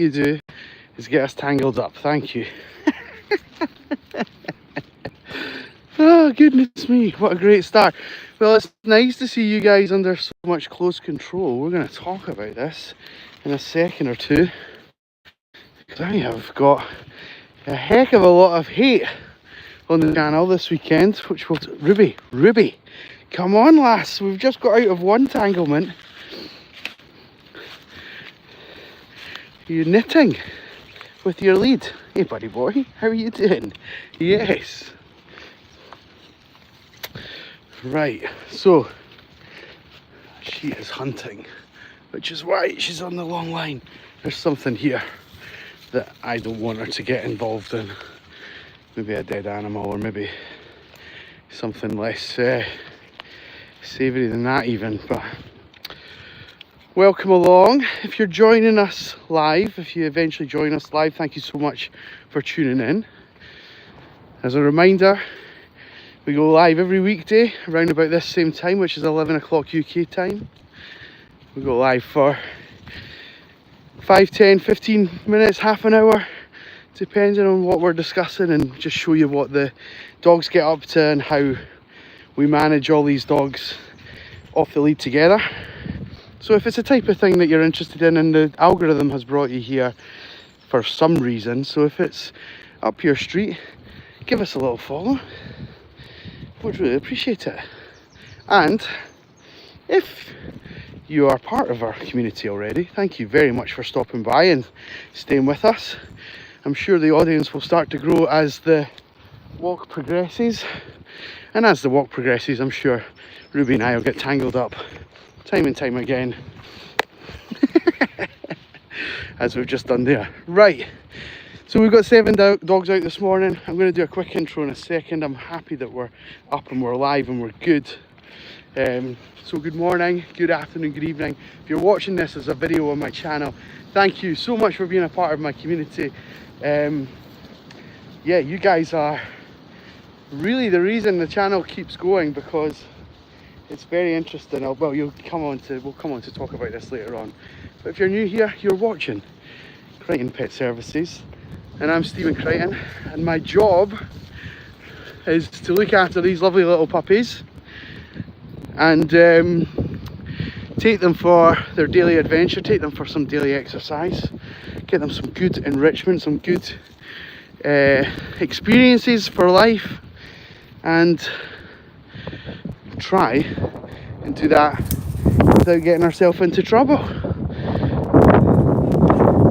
you do is get us tangled up. Thank you. Oh, goodness me, what a great start. Well, it's nice to see you guys under so much close control. We're going to talk about this in a second or two, because I have got a heck of a lot of hate on the channel this weekend, which will... Ruby, come on lass, we've just got out of one entanglement. You're knitting with your lead. Hey buddy boy, how are you doing? Yes. Right, so she is hunting, which is why she's on the long line. There's something here that I don't want her to get involved in. Maybe a dead animal, or maybe something less savoury than that even. But welcome along. If you're joining us live, if you eventually join us live, thank you so much for tuning in. As a reminder, we go live every weekday around about this same time, which is 11 o'clock UK time. We go live for 5, 10, 15 minutes, half an hour, depending on what we're discussing, and just show you what the dogs get up to and how we manage all these dogs off the lead together. So if it's a type of thing that you're interested in and the algorithm has brought you here for some reason, so if it's up your street, give us a little follow. Would really appreciate it. And if you are part of our community already, thank you very much for stopping by and staying with us. I'm sure the audience will start to grow as the walk progresses, and as the walk progresses, I'm sure Ruby and I will get tangled up time and time again, as we've just done there. Right, so we've got 7 dogs out this morning. I'm going to do a quick intro in a second. I'm happy that we're up and we're live and we're good. So good morning, good afternoon, good evening. If you're watching this as a video on my channel, thank you so much for being a part of my community. Yeah, you guys are really the reason the channel keeps going, because it's very interesting. Well, we'll come on to talk about this later on. But if you're new here, you're watching Crighton Pet Services, and I'm Stephen Crighton, and my job is to look after these lovely little puppies and take them for their daily adventure, take them for some daily exercise, get them some good enrichment, some good experiences for life, and try and do that without getting ourselves into trouble.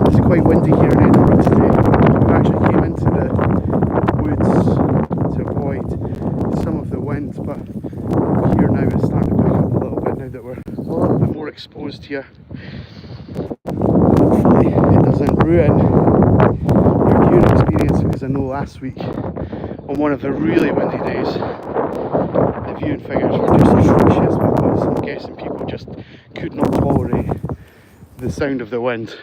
It's quite windy here in Edinburgh today. We actually came into the woods to avoid some of the wind, but here now it's starting to pick up a little bit now that we're a little bit more exposed here. Hopefully it doesn't ruin your viewing experience, because I know last week on one of the really windy days the viewing figures were just atrocious, because I'm guessing people just could not tolerate the sound of the wind.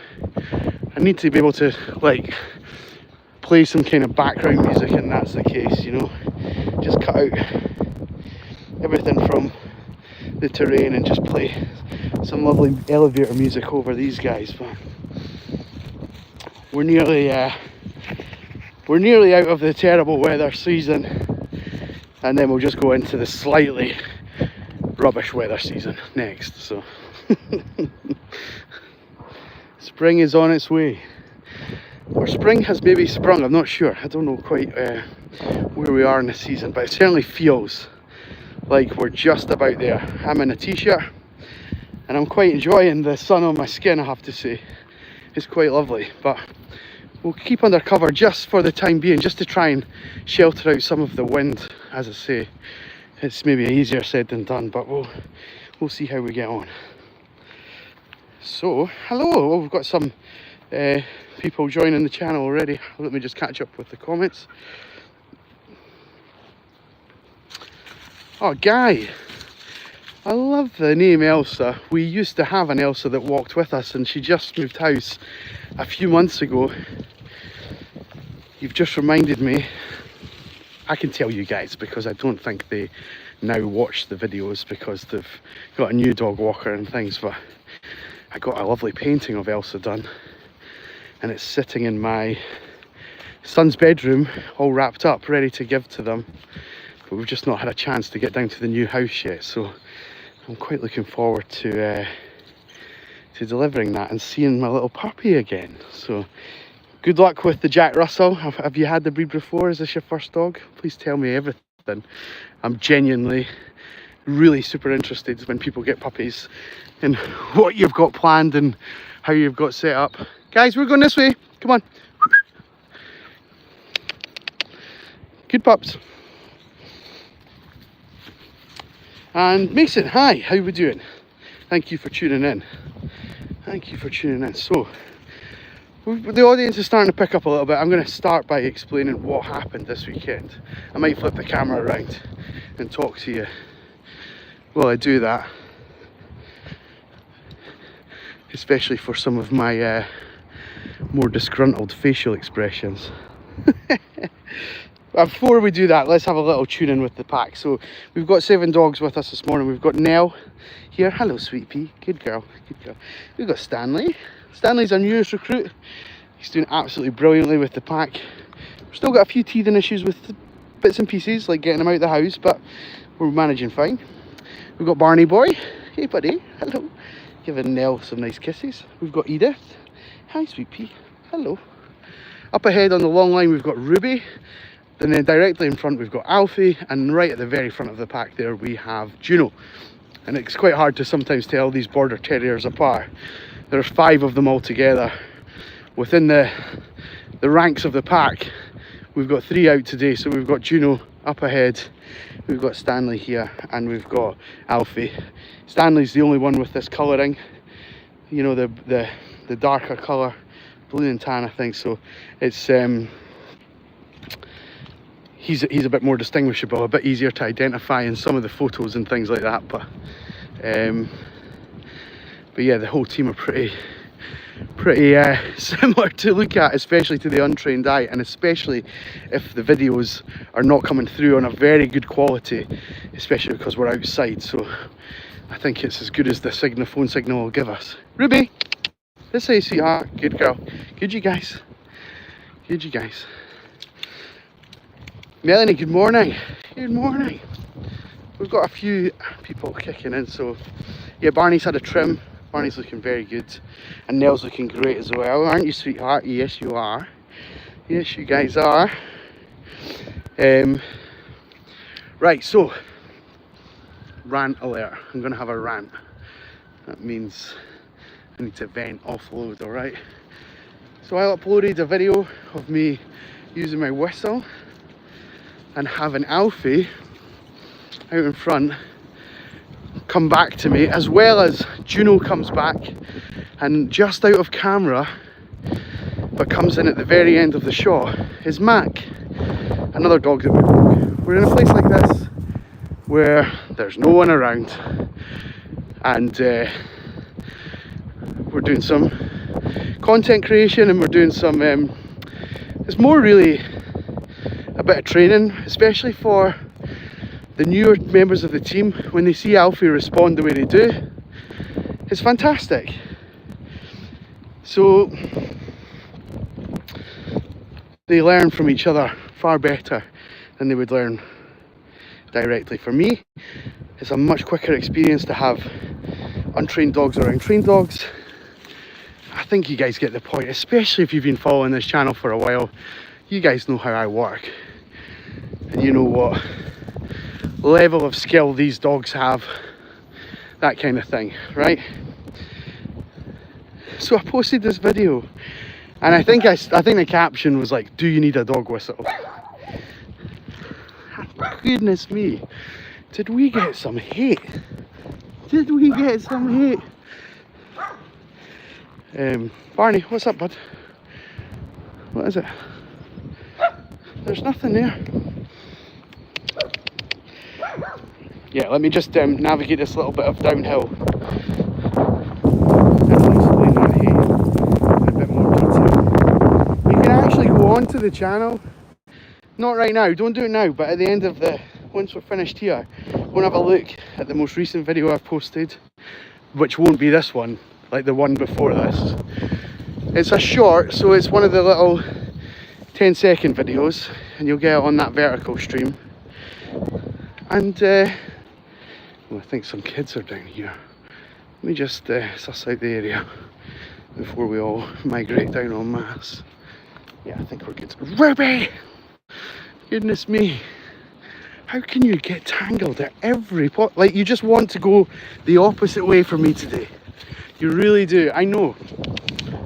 I need to be able to like play some kind of background music, and that's the case, you know, just cut out everything from the terrain and just play some lovely elevator music over these guys. But we're nearly out of the terrible weather season, and then we'll just go into the slightly rubbish weather season next. So spring is on its way, or spring has maybe sprung, I'm not sure. I don't know quite where we are in the season, but it certainly feels like we're just about there. I'm in a t-shirt and I'm quite enjoying the sun on my skin, I have to say. It's quite lovely, but we'll keep under cover just for the time being, just to try and shelter out some of the wind. As I say, it's maybe easier said than done, but we'll see how we get on. So, hello, well, we've got some people joining the channel already. Let me just catch up with the comments. Oh, Guy, I love the name Elsa. We used to have an Elsa that walked with us, and she just moved house a few months ago. You've just reminded me. I can tell you guys, because I don't think they now watch the videos because they've got a new dog walker and things, but I got a lovely painting of Elsa done, and it's sitting in my son's bedroom, all wrapped up, ready to give to them. But we've just not had a chance to get down to the new house yet, so I'm quite looking forward to delivering that and seeing my little puppy again. So good luck with the Jack Russell. Have you had the breed before? Is this your first dog? Please tell me everything. I'm genuinely really super interested when people get puppies and what you've got planned and how you've got set up. Guys, we're going this way. Come on. Good pups. And Mason, hi, how we doing? Thank you for tuning in. Thank you for tuning in. So, the audience is starting to pick up a little bit. I'm going to start by explaining what happened this weekend. I might flip the camera around and talk to you while I do that. Especially for some of my more disgruntled facial expressions. Before we do that, let's have a little tune in with the pack. So we've got 7 dogs with us this morning. We've got Nell here. Hello, sweet pea. Good girl. Good girl. We've got Stanley. Stanley's our newest recruit. He's doing absolutely brilliantly with the pack. We've still got a few teething issues with bits and pieces, like getting him out of the house, but we're managing fine. We've got Barney boy. Hey, buddy. Hello. Giving Nell some nice kisses. We've got Edith. Hi, sweet pea. Hello. Up ahead on the long line, we've got Ruby. And then directly in front we've got Alfie, and right at the very front of the pack there we have Juno. And it's quite hard to sometimes tell these border terriers apart. There's 5 of them all together. Within the ranks of the pack, we've got 3 out today. So we've got Juno up ahead, we've got Stanley here, and we've got Alfie. Stanley's the only one with this colouring, you know, the darker colour, blue and tan, I think. So it's he's a bit more distinguishable, a bit easier to identify in some of the photos and things like that. But yeah, the whole team are pretty similar to look at, especially to the untrained eye, and especially if the videos are not coming through on a very good quality, especially because we're outside. So I think it's as good as the phone signal will give us. Ruby, this way, sweetheart. Good girl. Good you guys. Good you guys. Melanie, good morning. Good morning. We've got a few people kicking in, so yeah, Barney's had a trim. Barney's looking very good, and Nell's looking great as well, aren't you, sweetheart? Yes, you are. Yes, you guys are. Right, so rant alert. I'm gonna have a rant. That means I need to vent, offload. All right. So I uploaded a video of me using my whistle and having Alfie out in front come back to me, as well as Juno comes back, and just out of camera but comes in at the very end of the shot is Mac, another dog that we broke. We're in a place like this where there's no one around, and we're doing some content creation, and we're doing some it's more really a bit of training, especially for the newer members of the team. When they see Alfie respond the way they do, it's fantastic. So they learn from each other far better than they would learn directly. For me, it's a much quicker experience to have untrained dogs around trained dogs. I think you guys get the point, especially if you've been following this channel for a while. You guys know how I work, and you know what level of skill these dogs have, that kind of thing, right? So I posted this video, and I think the caption was like, "Do you need a dog whistle?" Goodness me, did we get some hate? Did we get some hate? Barney, what's up, bud? What is it? There's nothing there. Yeah, let me just navigate this little bit of downhill and explain that hate in a bit more detail. You can actually go onto the channel, not right now, don't do it now, but at the end of once we're finished here, go and have a look at the most recent video I've posted, which won't be this one, like the one before this. It's a short, so it's one of the little 10-second videos, and you'll get it on that vertical stream. And well, I think some kids are down here. Let me just suss out the area before we all migrate down en masse. Yeah, I think we're good. Ruby! Goodness me. How can you get tangled at every pot? Like, you just want to go the opposite way from me today. You really do. I know.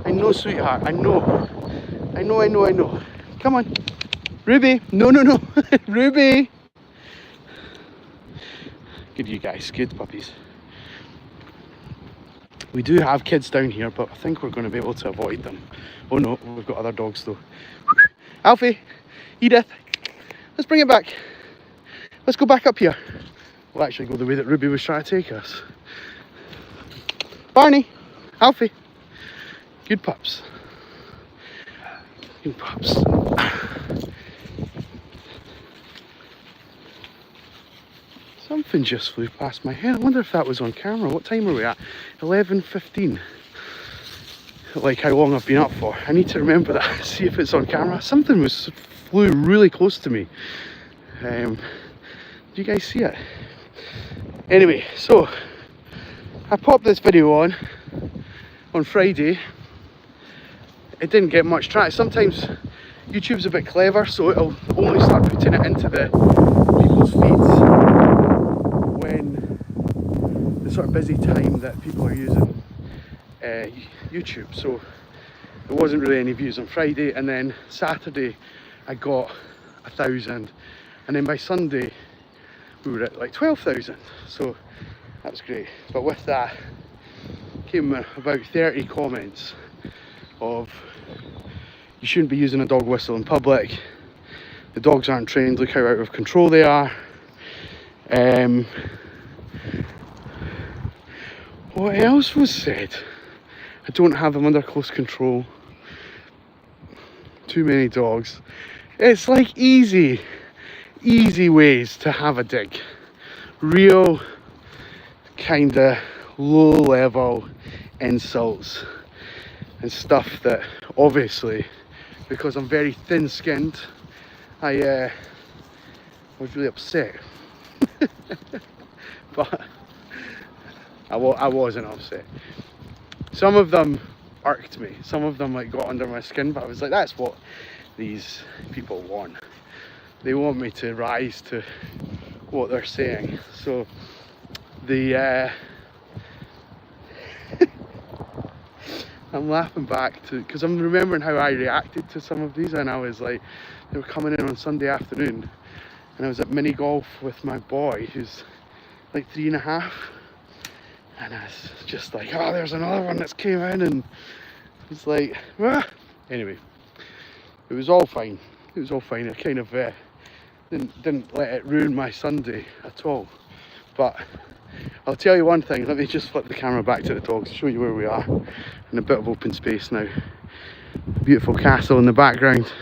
I know, sweetheart. I know. I know, I know, I know. Come on. Ruby. No, no, no. Ruby. Good, you guys. Good puppies. We do have kids down here, but I think we're going to be able to avoid them. Oh no, we've got other dogs though. Alfie, Edith, let's bring it back. Let's go back up here. We'll actually go the way that Ruby was trying to take us. Barney, Alfie, good pups. Good pups. Something just flew past my head. I wonder if that was on camera. What time are we at? 11:15. Like how long I've been up for. I need to remember that. See if it's on camera. Something flew really close to me. Do you guys see it? Anyway, so I popped this video on Friday. It didn't get much traction. Sometimes YouTube's a bit clever, so it'll only start putting it into the people's feeds when the sort of busy time that people are using YouTube. So there wasn't really any views on Friday, and then Saturday I got 1,000, and then by Sunday we were at like 12,000, so that was great. But with that came about 30 comments of, you shouldn't be using a dog whistle in public, the dogs aren't trained, look how out of control they are. What else was said? I don't have them under close control. Too many dogs. It's like easy ways to have a dig. Real kind of low level insults and stuff that obviously, because I'm very thin skinned, I was really upset. But I wasn't upset. Some of them irked me. Some of them like got under my skin, but I was like, that's what these people want. They want me to rise to what they're saying. So the I'm laughing back to, because I'm remembering how I reacted to some of these, and I was like, they were coming in on Sunday afternoon, and I was at mini golf with my boy who's like 3.5, and I was just like, oh, there's another one that's came in, and it's like, ah. Anyway, it was all fine. It was all fine. I kind of didn't let it ruin my Sunday at all. But I'll tell you one thing. Let me just flip the camera back to the dogs, show you where we are in a bit of open space now. Beautiful castle in the background,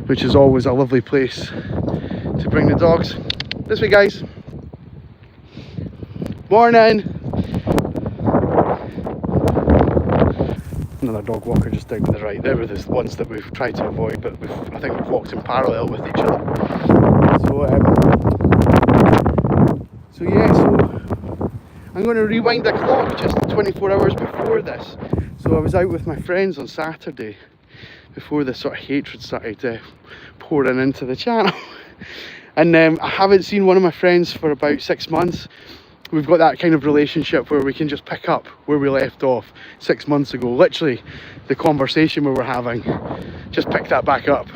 which is always a lovely place to bring the dogs. This way, guys. Morning. Another dog walker just down to the right. There were the ones that we've tried to avoid, but I think we've walked in parallel with each other. So yeah, so I'm going to rewind the clock just 24 hours before this. So I was out with my friends on Saturday before this sort of hatred started pouring into the channel. And I haven't seen one of my friends for about 6 months. We've got that kind of relationship where we can just pick up where we left off 6 months ago. Literally, the conversation we were having, just pick that back up.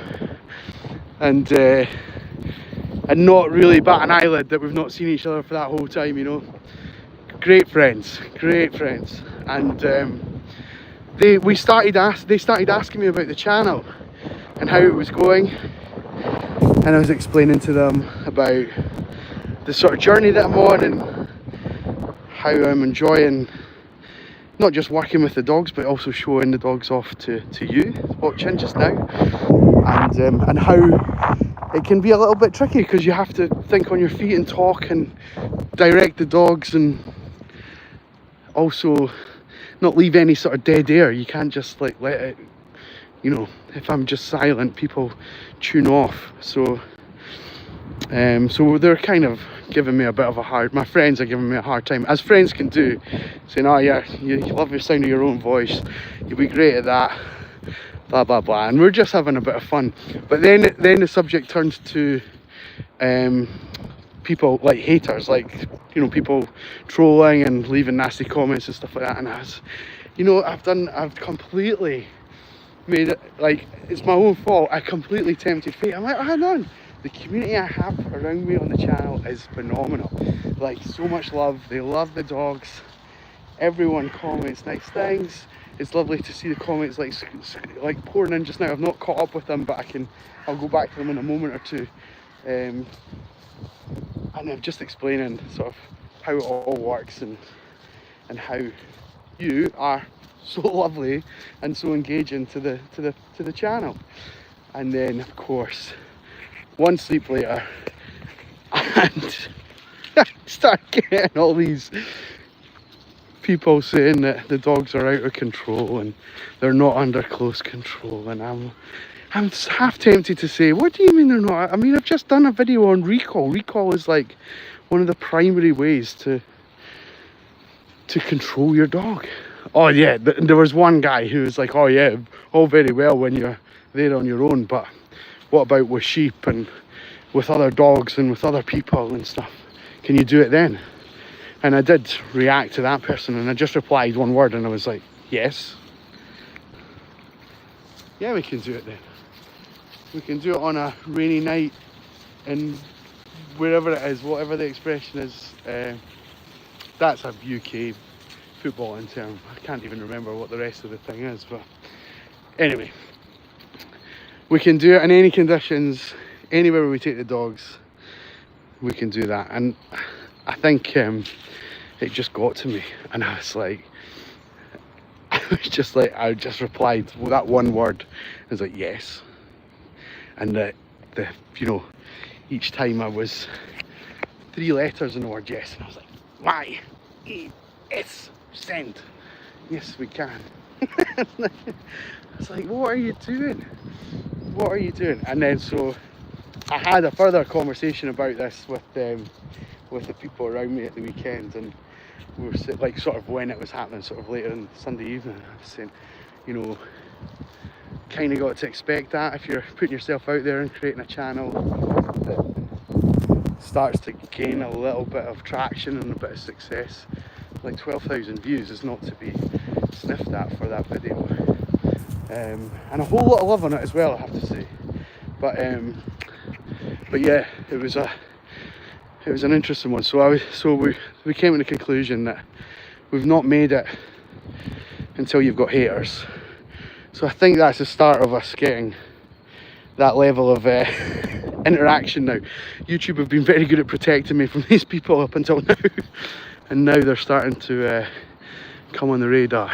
And not really bat an eyelid that we've not seen each other for that whole time, you know. Great friends, and they started asking me about the channel and how it was going, and I was explaining to them about the sort of journey that I'm on and how I'm enjoying not just working with the dogs but also showing the dogs off to you watching just now, and how it can be a little bit tricky because you have to think on your feet and talk and direct the dogs, and also not leave any sort of dead air. You can't just like let it, you know, if I'm just silent, people tune off. So so they're kind of giving me a bit of a hard, my friends are giving me a hard time, as friends can do, saying, oh yeah, you love the sound of your own voice, you'll be great at that, blah blah blah, and we're just having a bit of fun. But then the subject turns to people like haters, like, you know, people trolling and leaving nasty comments and stuff like that. And I was, you know, I've completely made it like it's my own fault. I completely tempted fate. I'm like, hang on, the community I have around me on the channel is phenomenal. Like, so much love, they love the dogs, everyone comments nice things. It's lovely to see the comments like pouring in just now. I've not caught up with them, but I'll go back to them in a moment or two. And I'm just explaining sort of how it all works and how you are so lovely and so engaging to the channel. And then of course, one sleep later, and I start getting all these people saying that the dogs are out of control and they're not under close control, and I'm half tempted to say, what do you mean they're not? I mean, I've just done a video on recall. Recall is like one of the primary ways to control your dog. Oh yeah, there was one guy who was like, oh yeah, all very well when you're there on your own, but what about with sheep and with other dogs and with other people and stuff? Can you do it then? And I did react to that person, and I just replied one word, and I was like, yes. Yeah, we can do it then. We can do it on a rainy night in wherever it is, whatever the expression is. That's a UK footballing term. I can't even remember what the rest of the thing is, but anyway, we can do it in any conditions, anywhere we take the dogs, we can do that. And I think it just got to me, and I was like, I just replied with that one word. I was like, yes. And the you know, each time I was 3 letters in the word yes, and I was like, Y-E-S, send. Yes, we can. I was like, what are you doing? What are you doing? And then so I had a further conversation about this with the people around me at the weekend, and we were like, sort of when it was happening, sort of later on Sunday evening, I was saying, you know, kind of got to expect that if you're putting yourself out there and creating a channel that starts to gain a little bit of traction and a bit of success. Like 12,000 views is not to be sniffed at for that video, and a whole lot of love on it as well, I have to say. But yeah, it was an interesting one. So we came to the conclusion that we've not made it until you've got haters. So I think that's the start of us getting that level of interaction now. YouTube have been very good at protecting me from these people up until now, and now they're starting to come on the radar.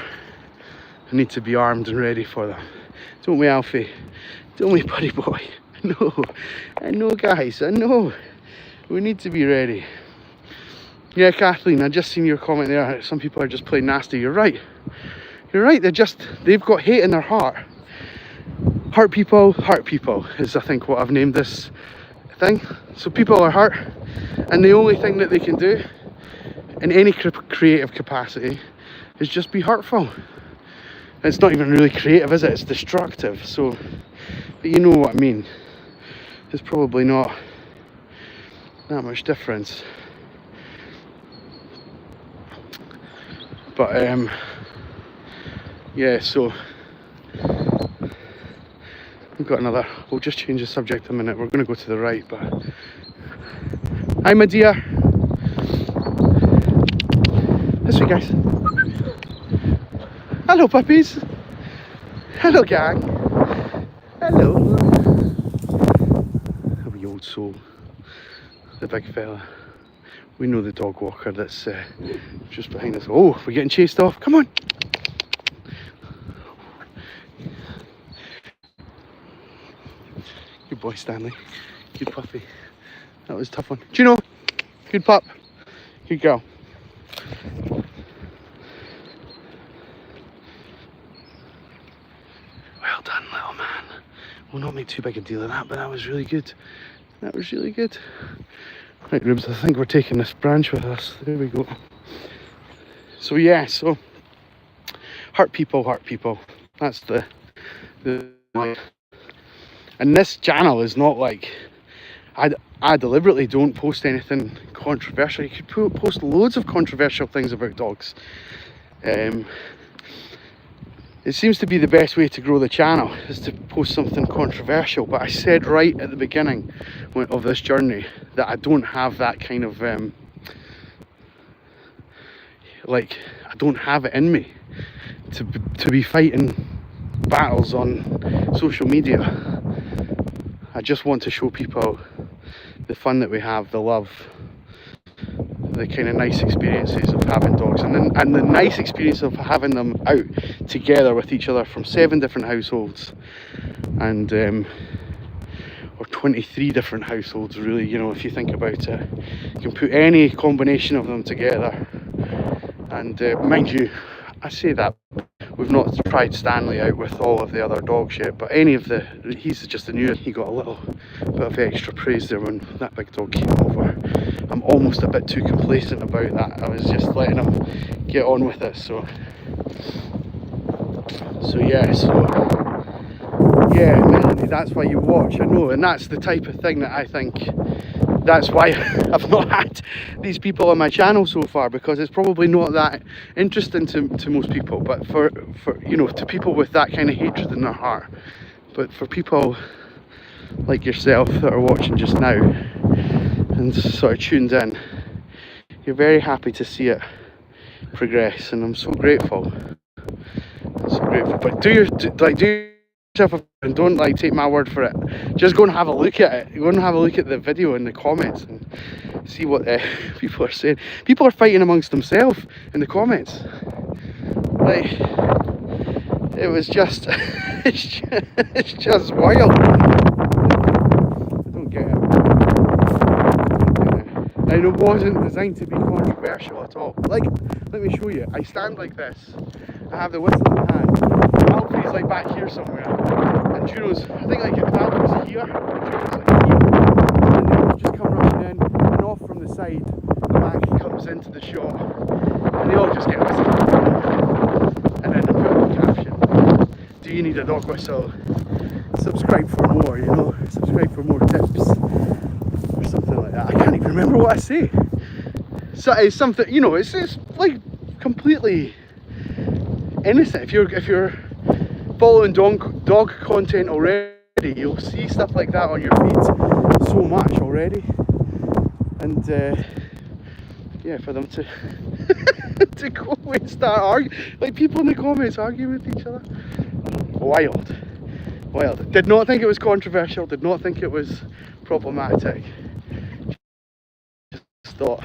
I need to be armed and ready for them. Don't we, Alfie? Don't we, buddy boy? I know guys, I know. We need to be ready. Yeah, Kathleen, I just seen your comment there. Some people are just plain nasty. You're right. You're right. They've got hate in their heart. Hurt people is, I think, what I've named this thing. So people are hurt, and the only thing that they can do in any creative capacity is just be hurtful. It's not even really creative, is it? It's destructive. So, but you know what I mean. There's probably not that much difference. But yeah, so we've got another, we'll just change the subject a minute. We're going to go to the right, but hi my dear. This way, guys. Hello puppies. Hello gang. Hello. A wee old soul. The big fella. We know the dog walker that's just behind us. Oh, we're getting chased off. Come on. Good boy, Stanley. Good puppy. That was a tough one. Juno. Good pup. Good girl. We'll not make too big a deal of that, but that was really good. That was really good. Right, Rubes, I think we're taking this branch with us. There we go. So yeah, so hurt people. That's the and this channel is not like, I deliberately don't post anything controversial. You could post loads of controversial things about dogs. It seems to be the best way to grow the channel, is to post something controversial. But I said right at the beginning of this journey that I don't have that kind of like, I don't have it in me to be fighting battles on social media. I just want to show people the fun that we have, the love, the kind of nice experiences of having dogs, and the nice experience of having them out together with each other from 7 different households, and or 23 different households really, you know, if you think about it. You can put any combination of them together, and mind you, I say that we've not tried Stanley out with all of the other dogs yet, but he's just the newest. He got a little bit of extra praise there when that big dog came over. I'm almost a bit too complacent about that. I was just letting him get on with it. So yeah, Melanie, that's why you watch, I know, and that's the type of thing that I think, that's why I've not had these people on my channel so far, because it's probably not that interesting to most people, but for you know, to people with that kind of hatred in their heart. But for people like yourself that are watching just now and sort of tuned in, you're very happy to see it progress, and I'm so grateful. I'm so grateful. But do yourself and don't like take my word for it. Just go and have a look at it. Go and have a look at the video in the comments and see what people are saying. People are fighting amongst themselves in the comments. Like, it was just it's just wild. I don't get it. And it wasn't designed to be controversial at all. Like, let me show you. I stand like this. I have the whistle in my hand. Alfie's like back here somewhere. And Juno's, I think like Alfie's here. And Juno's like here. And then we'll just come running in. And off from the side, the Mackie comes into the shop. And they all just get whistled. And then they put up a caption. Do you need a dog whistle? Subscribe for more, you know. Subscribe for more tips. Or something like that. I can't even remember what I say. So it's something, you know, it's like completely innocent. If you're following dog content already, you'll see stuff like that on your feed so much already. And yeah, for them to to go and start arguing, like people in the comments arguing with each other, wild. Did not think it was controversial, did not think it was problematic. Just thought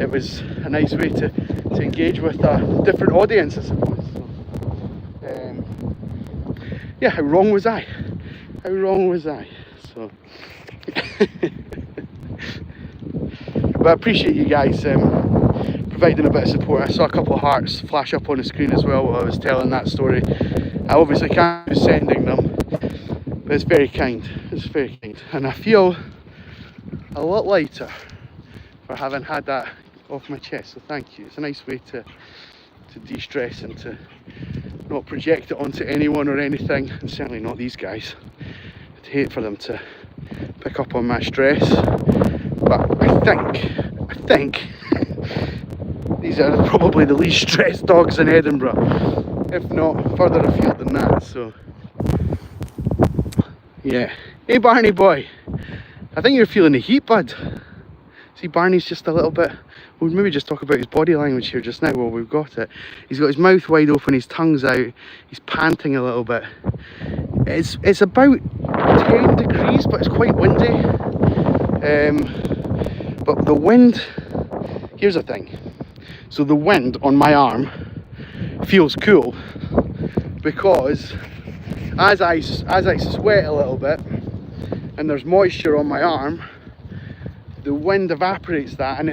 it was a nice way to engage with a different audience, I suppose. So, yeah, how wrong was I? So but I appreciate you guys providing a bit of support. I saw a couple of hearts flash up on the screen as well while I was telling that story. I obviously can't be sending them, but it's very kind. And I feel a lot lighter for having had that off my chest, so thank you. It's a nice way to de-stress and to not project it onto anyone or anything, and certainly not these guys. I'd hate for them to pick up on my stress, but I think these are probably the least stressed dogs in Edinburgh, if not further afield than that. So yeah. Hey Barney boy, I think you're feeling the heat, bud. See, Barney's just a little bit, we'll maybe just talk about his body language here just now while we've got it. He's got his mouth wide open, his tongue's out, he's panting a little bit. It's about 10 degrees, but it's quite windy. But the wind, here's the thing. So the wind on my arm feels cool because as I sweat a little bit and there's moisture on my arm, the wind evaporates that and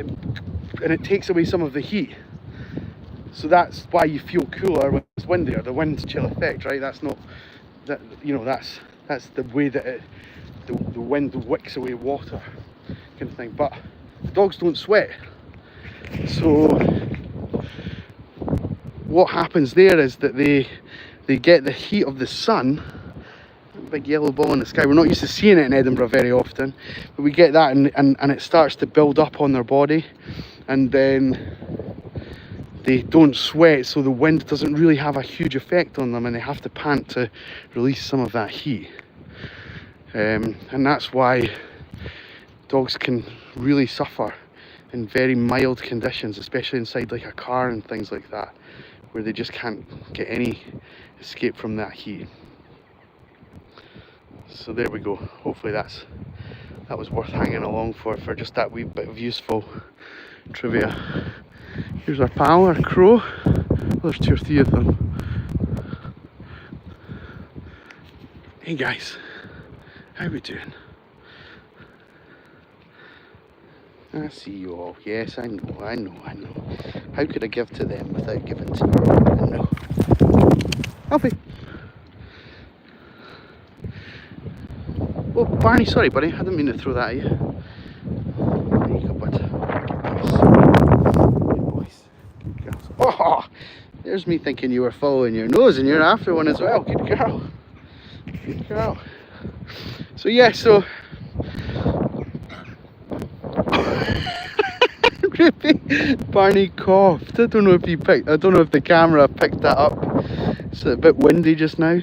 it takes away some of the heat. So that's why you feel cooler when it's windier, the wind chill effect, right? That's not that, you know, that's the way that the wind wicks away water, kind of thing. But the dogs don't sweat, so what happens there is that they get the heat of the sun, big yellow ball in the sky. We're not used to seeing it in Edinburgh very often, but we get that, and it starts to build up on their body, and then they don't sweat, so the wind doesn't really have a huge effect on them, and they have to pant to release some of that heat. And that's why dogs can really suffer in very mild conditions, especially inside like a car and things like that, where they just can't get any escape from that heat. So there we go. Hopefully that was worth hanging along for just that wee bit of useful trivia. Here's our pal, our crow. Well, there's 2 or 3 of them. Hey guys, how we doing? I see you all. Yes, I know. How could I give to them without giving to you? I know. Alfie. Oh, Barney, sorry buddy, I didn't mean to throw that at you. There you go, bud. Good boys. Good girls. Oh, there's me thinking you were following your nose and you're after one as well. Good girl. Good girl. So yeah, so Barney coughed. I don't know if the camera picked that up. It's a bit windy just now,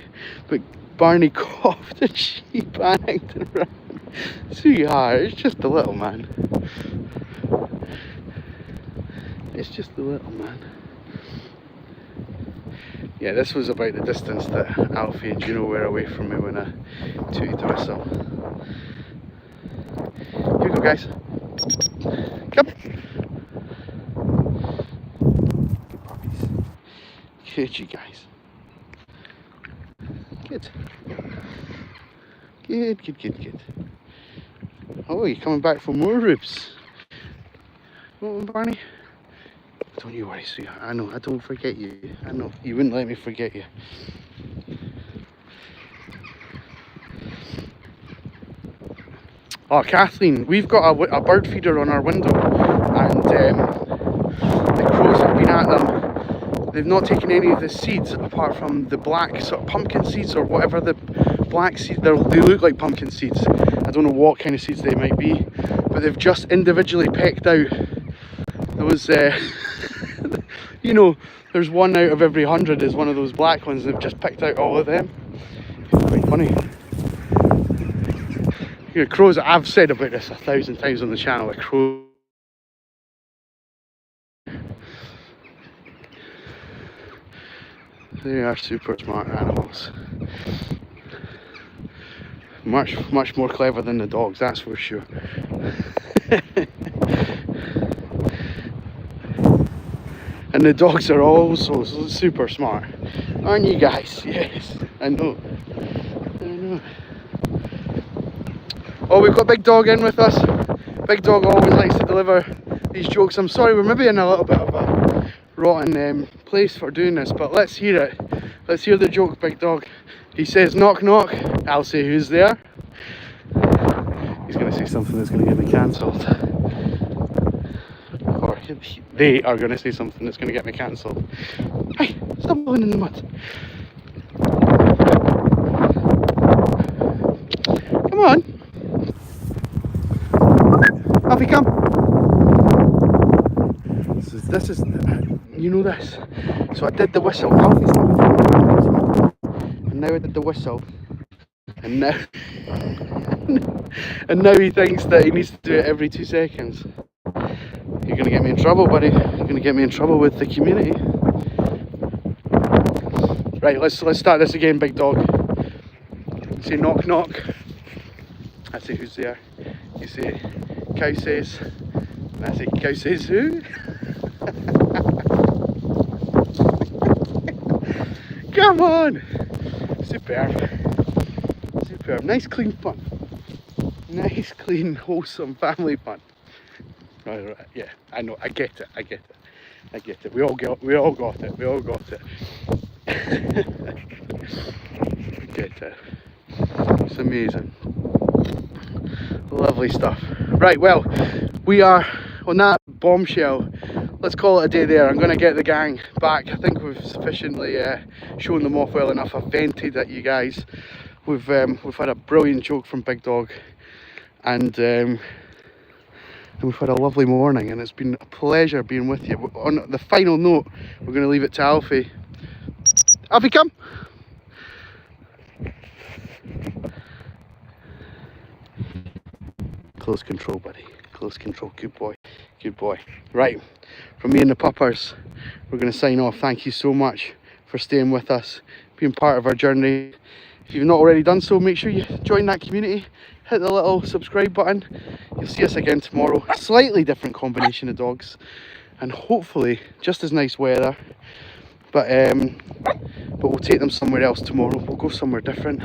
but Barney coughed and she panicked and ran. Sweetheart, it's just a little man. It's just a little man. Yeah, this was about the distance that Alfie and Juno were away from me when I tooted the whistle. Here we go, guys. Come. Good puppies. Good, you guys. Good. Good. Oh, you're coming back for more ribs. Come on, Barney. Don't you worry, sweetheart. I know, I don't forget you. I know, you wouldn't let me forget you. Oh, Kathleen, we've got a bird feeder on our window, and the crows have been at them. They've not taken any of the seeds apart from the black sort of pumpkin seeds or whatever the black seeds. They look like pumpkin seeds. I don't know what kind of seeds they might be, but they've just individually pecked out. There was, you know, there's 1 out of every 100 is one of those black ones. They've just picked out all of them. It's quite funny. You know, crows, I've said about this 1,000 times on the channel, that crows, they are super smart animals. Much more clever than the dogs, that's for sure. And the dogs are also super smart, aren't you guys? Yes, I know. Oh, we've got Big Dog in with us. Big Dog always likes to deliver these jokes. I'm sorry, we're maybe in a little bit of a rotten place for doing this, but let's hear it. Let's hear the joke, Big Dog. He says, knock knock. I'll say, who's there? He's going to say something that's going to get me cancelled. Or they are going to say something that's going to get me cancelled. Hey, stop moving in the mud. Come on. Alfie, come. This is you know this. So I did the whistle. Alfie's and now I did the whistle. And now and now he thinks that he needs to do it every 2 seconds. You're gonna get me in trouble, buddy. You're gonna get me in trouble with the community. Right, let's start this again, Big Dog. Say knock knock. I say who's there. You say cow says. And I say cow says who? Come on! Superb. Superb. Nice clean fun. Nice clean wholesome family fun. Right, yeah, I know, I get it. We all got it. Get it. It's amazing. Lovely stuff. Right, well, we are on that bombshell. Let's call it a day there. I'm going to get the gang back. I think we've sufficiently shown them off well enough. I've vented at you guys. We've had a brilliant joke from Big Dog, and we've had a lovely morning, and it's been a pleasure being with you. On the final note, we're going to leave it to Alfie. Alfie, come! Close control, buddy. Close control. Good boy. Good boy. Right, from me and the puppers, we're going to sign off. Thank you so much for staying with us, being part of our journey. If you've not already done so, make sure you join that community. Hit the little subscribe button. You'll see us again tomorrow. A slightly different combination of dogs, and hopefully just as nice weather. But we'll take them somewhere else tomorrow. We'll go somewhere different,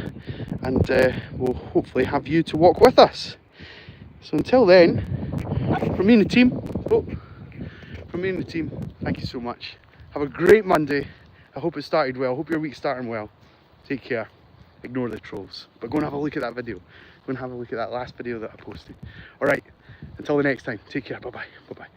and we'll hopefully have you to walk with us. So until then, from me and the team, thank you so much. Have a great Monday. I hope it started well. I hope your week's starting well. Take care. Ignore the trolls. But go and have a look at that video. Go and have a look at that last video that I posted. Alright, until the next time, take care. Bye-bye. Bye-bye.